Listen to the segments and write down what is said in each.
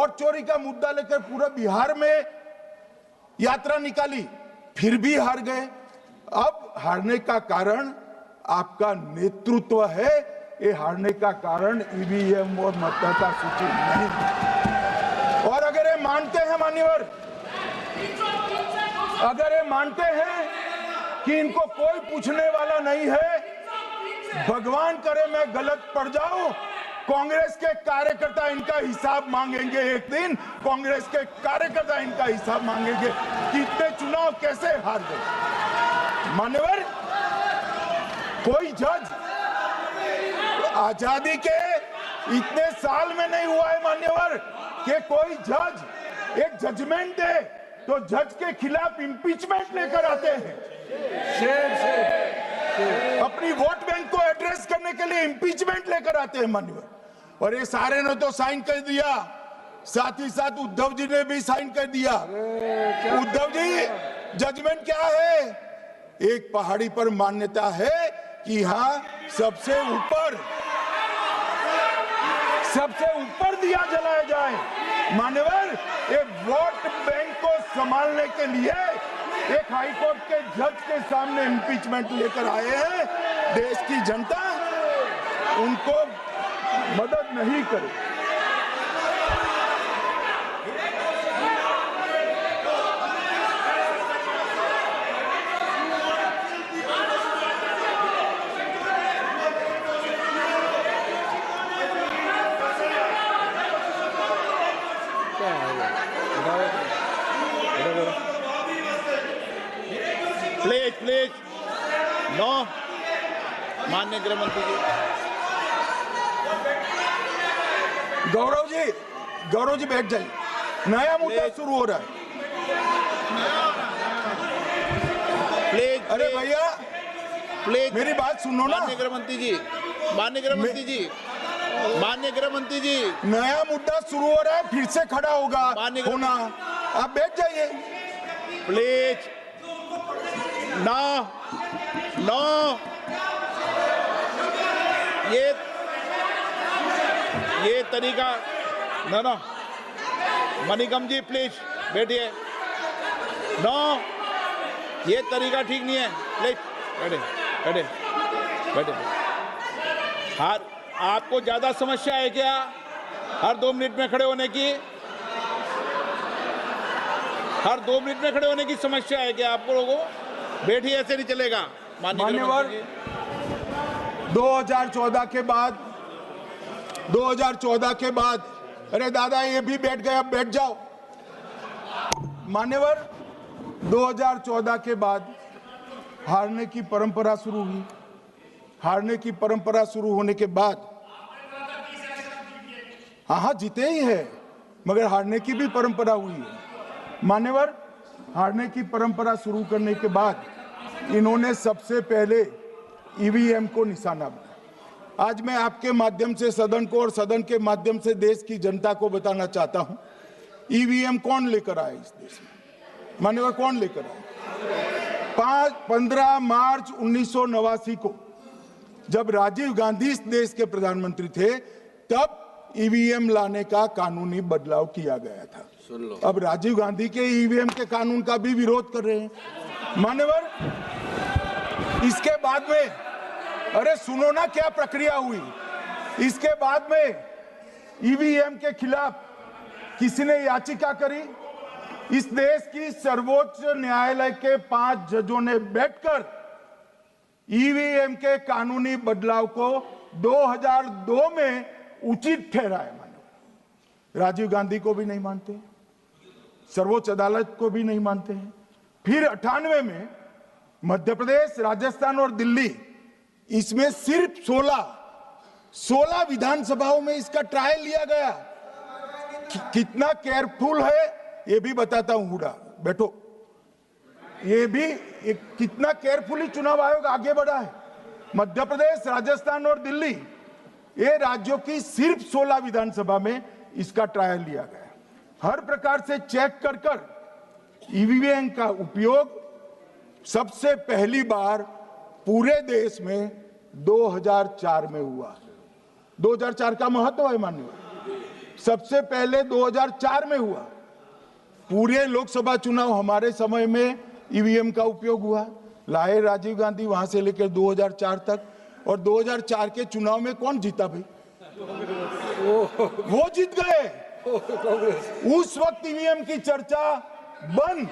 Vote चोरी का मुद्दा लेकर पूरा बिहार में यात्रा निकाली, फिर भी हार गए। अब हारने का कारण आपका नेतृत्व है, ये हारने का कारण ईवीएम और मतदाता सूची नहीं। और अगर ये मानते हैं मान्यवर, अगर ये मानते हैं कि इनको कोई पूछने वाला नहीं है, भगवान करे मैं गलत पड़ जाऊं, कांग्रेस के कार्यकर्ता इनका हिसाब मांगेंगे। एक दिन कांग्रेस के कार्यकर्ता इनका हिसाब मांगेंगे कि इतने चुनाव कैसे हार गए। मान्यवर, कोई जज आजादी के इतने साल में नहीं हुआ है मान्यवर कि कोई जज एक जजमेंट दे तो जज के खिलाफ इंपीचमेंट लेकर आते हैं। अपनी वोट बैंक को एड्रेस करने के लिए इंपीचमेंट लेकर आते हैं मान्यवर। और ये सारे ने तो साइन कर दिया, साथ ही साथ उद्धव जी ने भी साइन कर दिया। उद्धव जी, जजमेंट क्या है? एक पहाड़ी पर मान्यता है कि यहाँ सबसे ऊपर दिया जलाया जाए। मान्यवर, एक वोट बैंक को संभालने के लिए एक हाईकोर्ट के जज के सामने इंपीचमेंट लेकर आए हैं। देश की जनता उनको मदद नहीं करे। प्लीज नो, माननीय गृह मंत्री जी। गौरव जी बैठ जाइए, नया मुद्दा शुरू हो रहा है। प्लीज, अरे भैया प्लीज मेरी बात सुनो ना। माननीय गृह मंत्री जी, माननीय गृह मंत्री जी, माननीय गृह मंत्री जी, नया मुद्दा शुरू हो रहा है, फिर से खड़ा होगा होना। आप बैठ जाइए प्लीज। नो नो, ये तरीका नो। मणिकम जी प्लीज बैठिए। नो, ये तरीका ठीक नहीं है। प्लीज बैठे बैठे। हर आपको ज्यादा समस्या है क्या हर 2 मिनट में खड़े होने की? हर 2 मिनट में खड़े होने की समस्या है क्या आपको लोगों? बैठिए, ऐसे नहीं चलेगा। मान्यवर, 2014 के बाद अरे दादा ये भी बैठ गए, अब बैठ जाओ। मान्यवर, 2014 के बाद हारने की परंपरा शुरू हुई। हारने की परंपरा शुरू होने के बाद हाँ जीते ही है, मगर हारने की भी परंपरा हुई है। मान्यवर, हारने की परंपरा शुरू करने के बाद इन्होंने सबसे पहले ईवीएम को निशाना बनाया। आज मैं आपके माध्यम से सदन को और सदन के माध्यम से देश की जनता को बताना चाहता हूं, ईवीएम कौन लेकर आया इस देश में? मान्यवर, कौन लेकर आया? 15 मार्च 1989 को जब राजीव गांधी इस देश के प्रधानमंत्री थे, तब ईवीएम लाने का कानूनी बदलाव किया गया था। अब राजीव गांधी के ईवीएम के कानून का भी विरोध कर रहे हैं। मान्यवर, इसके बाद में अरे सुनो ना क्या प्रक्रिया हुई। इसके बाद में ईवीएम के खिलाफ किसी ने याचिका करी। इस देश की सर्वोच्च न्यायालय के 5 जजों ने बैठकर ईवीएम के कानूनी बदलाव को 2002 में उचित ठहराया। मानो राजीव गांधी को भी नहीं मानते, सर्वोच्च अदालत को भी नहीं मानते हैं। फिर 98 में मध्य प्रदेश, राजस्थान और दिल्ली, इसमें सिर्फ 16 विधानसभाओं में इसका ट्रायल लिया गया। कितना केयरफुल है ये भी बताता हूं। हुडा बैठो, ये भी कितना केयरफुली चुनाव आयोग आगे बढ़ा है। मध्य प्रदेश, राजस्थान और दिल्ली, ये राज्यों की सिर्फ 16 विधानसभा में इसका ट्रायल लिया गया। हर प्रकार से चेक कर ईवीएम का उपयोग सबसे पहली बार पूरे देश में 2004 में हुआ। 2004 का महत्व है मान्य। सबसे पहले 2004 में हुआ। पूरे लोकसभा चुनाव हमारे समय में ईवीएम का उपयोग हुआ, लाए राजीव गांधी, वहां से लेकर 2004 तक। और 2004 के चुनाव में कौन जीता भाई? वो जीत गए। उस वक्त ईवीएम की चर्चा बंद।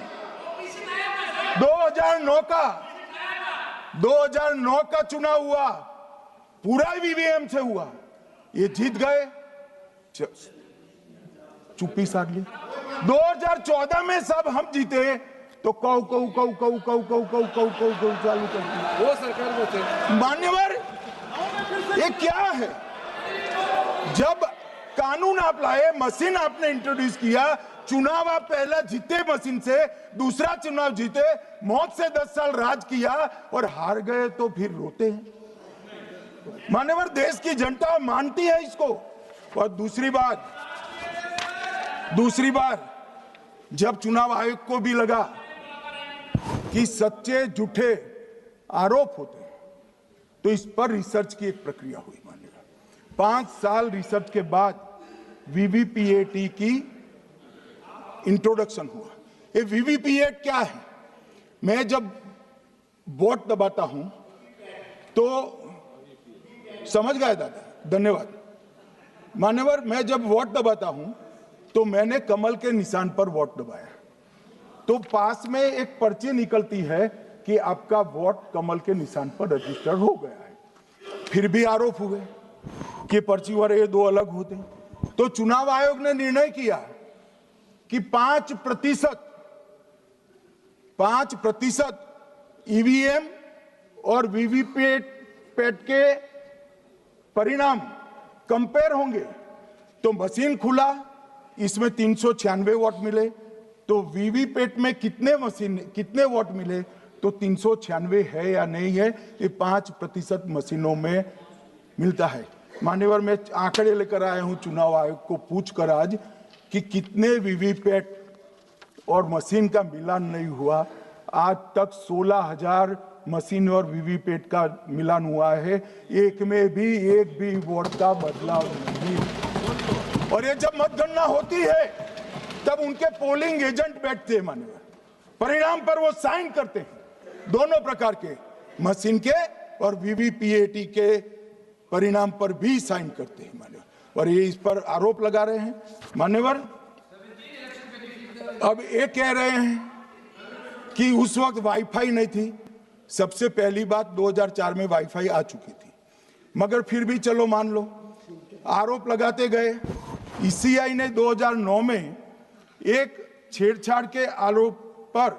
2009 का चुनाव हुआ, पूरा ईवीएम से हुआ, ये जीत गए, चुप्पी साध ली। 2014 में सब हम जीते तो कौ कौ कौ कौ कौ कौ कौ कौ कौ कौ चालू कर दी। वो सरकार में थे। मान्यवर, ये क्या है? जब कानून आप लाए, मशीन आपने इंट्रोड्यूस किया, चुनाव आप पहला जीते मशीन से, दूसरा चुनाव जीते, मौत से 10 साल राज किया और हार गए तो फिर रोते हैं। मान्यवर, देश की जनता मानती है इसको। और दूसरी बार जब चुनाव आयोग को भी लगा कि सच्चे झूठे आरोप होते हैं, तो इस पर रिसर्च की एक प्रक्रिया हुई। मानिएगा 5 साल रिसर्च के बाद वीवीपीएटी की इंट्रोडक्शन हुआ। ये वीवीपीएटी क्या है? मैं जब वोट दबाता हूं तो समझ गए दादा, धन्यवाद। मान्यवर, मैं जब वोट दबाता हूं तो मैंने कमल के निशान पर वोट दबाया, तो पास में एक पर्ची निकलती है कि आपका वोट कमल के निशान पर रजिस्टर हो गया है। फिर भी आरोप हुए कि पर्ची और ये दो अलग होते हैं। तो चुनाव आयोग ने निर्णय किया कि 5% ईवीएम और वीवीपैट के परिणाम कंपेयर होंगे। तो मशीन खुला, इसमें 396 वोट मिले। तो वीवीपैट में कितने वोट मिले, तो 396 है या नहीं है, ये 5% मशीनों में मिलता है। मान्यवर, मैं आंकड़े लेकर आया हूं चुनाव आयोग को पूछकर आज कि कितने वीवीपैट और मशीन का मिलान नहीं हुआ। आज तक 16,000 मशीन और वीवीपैट का मिलान हुआ है, एक भी वोट का बदलाव नहीं। और ये जब मतगणना होती है तब उनके पोलिंग एजेंट बैठते हैं, मान्यवर, परिणाम पर वो साइन करते हैं, दोनों प्रकार के, मशीन के और वीवीपीएटी के परिणाम पर भी साइन करते हैं, मान्यवर। और ये इस पर आरोप लगा रहे हैं, मान्यवर। अब ये कह रहे हैं कि उस वक्त वाईफाई नहीं थी। सबसे पहली बात, 2004 में वाईफाई आ चुकी थी, मगर फिर भी चलो मान लो, आरोप लगाते गए। ईसीआई ने 2009 में एक छेड़छाड़ के आरोप पर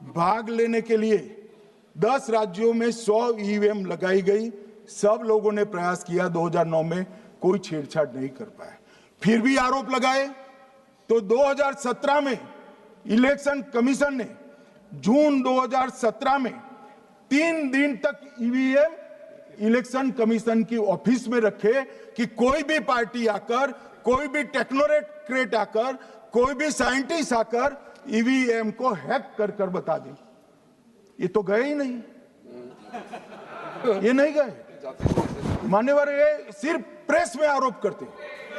भाग लेने के लिए 10 राज्यों में 100 ईवीएम लगाई गई। सब लोगों ने प्रयास किया, 2009 में कोई छेड़छाड़ नहीं कर पाया। फिर भी आरोप लगाए तो 2017 में इलेक्शन कमीशन ने जून 2017 में 3 दिन तक ईवीएम इलेक्शन कमीशन की ऑफिस में रखे कि कोई भी पार्टी आकर, कोई भी टेक्नोक्रेट आकर, कोई भी साइंटिस्ट आकर ईवीएम को हैक कर बता दे। ये तो गए ही नहीं, ये नहीं गए। मान्यवर, ये सिर्फ प्रेस में आरोप करते,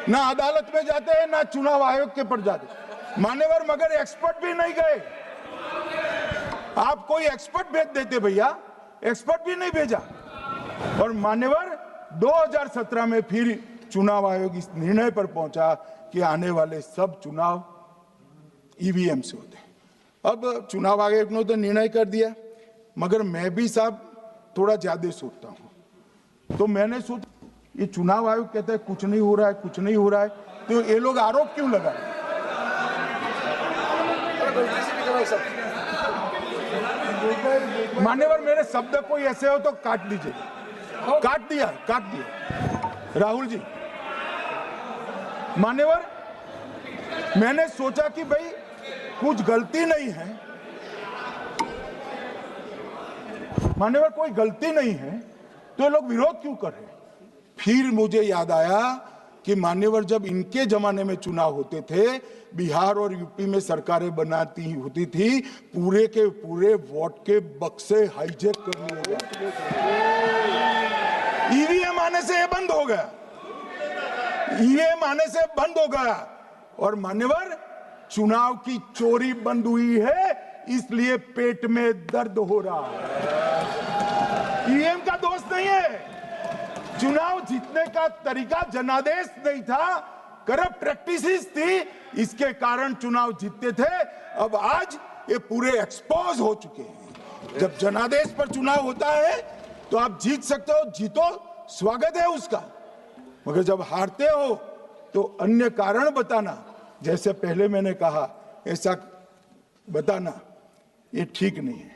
ना अदालत में जाते हैं, ना चुनाव आयोग के पर जाते। मान्यवर, मगर एक्सपर्ट भी नहीं गए। आप कोई एक्सपर्ट भेज देते भैया, एक्सपर्ट भी नहीं भेजा। और मान्यवर, 2017 में फिर चुनाव आयोग इस निर्णय पर पहुंचा कि आने वाले सब चुनाव ईवीएम से होते हैं। अब चुनाव आयोग ने तो निर्णय कर दिया, मगर मैं भी साहब थोड़ा ज्यादा सोचता हूं। तो मैंने सोचा, ये चुनाव आयोग कहता है कुछ नहीं हो रहा है, कुछ नहीं हो रहा है, तो ये लोग आरोप क्यों लगा रहे हैं? मान्यवर, मेरे शब्द कोई ऐसे हो तो काट दीजिए। काट दिया। राहुल जी, मान्यवर, मैंने सोचा कि भाई कुछ गलती नहीं है, मान्यवर, कोई गलती नहीं है, तो ये लोग विरोध क्यों कर रहे हैं? फिर मुझे याद आया कि मान्यवर, जब इनके जमाने में चुनाव होते थे, बिहार और यूपी में सरकारें बनाती होती थी, पूरे के पूरे वोट के बक्से हाईजैक कर लिए गए। ईवीएम आने से ये बंद हो गया। ईवीएम आने से बंद हो गया और मान्यवर चुनाव की चोरी बंद हुई है, इसलिए पेट में दर्द हो रहा है। ईवीएम का दोष नहीं है, चुनाव जीतने का तरीका जनादेश नहीं था, करप्ट प्रैक्टिसेस थी, इसके कारण चुनाव जीतते थे। अब आज ये पूरे एक्सपोज हो चुके हैं। जब जनादेश पर चुनाव होता है तो आप जीत सकते हो, जीतो, स्वागत है उसका, मगर जब हारते हो तो अन्य कारण बताना, जैसे पहले मैंने कहा, ऐसा बताना ये ठीक नहीं है।